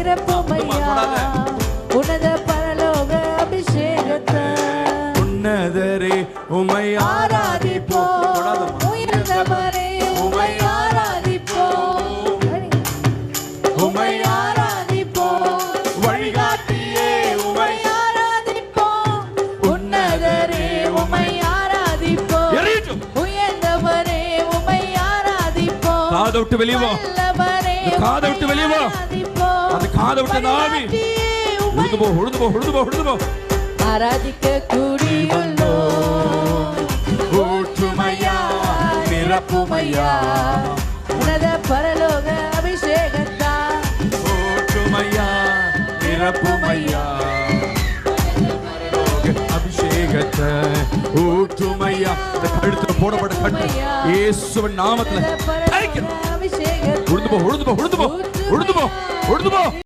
நிரப்புமையா உன்னத பரலோக அபிஷேகத்தை. உன்னதரே உம்மை ஆராதிப்போம், உயர்ந்தவரே உம்மை ஆராதிப்போம், உம்மை ஆராதிப்போம், வழிகாட்டியே உம்மை ஆராதிப்போம். உன்னதரே உம்மை ஆராதிப்போம், உயர்ந்தவரே உம்மை ஆராதிப்போம். காதை விட்டு வெளியே வா, காதை விட்டு வெளியே வா, அந்த காதை விட்டு நாவி உழுது போ உழுது போ உழுது போ உழுது போ. ஆராதிக்க கூடியுள்ளோ ஊற்றுமையா நிரப்புமையா உன்னத பரலோக அபிஷேகத்தா. ஊற்றுமையா நிரப்புமையா அபிஷேகத்தை ஊற்றுமையா. இந்த கழுத்துல போடப்பட்ட கட்டு இயேசுவின் நாமத்துல அபிஷேகத்தா உழுது போ உழுது போ உழுது போ உழுது போ உழுது போ.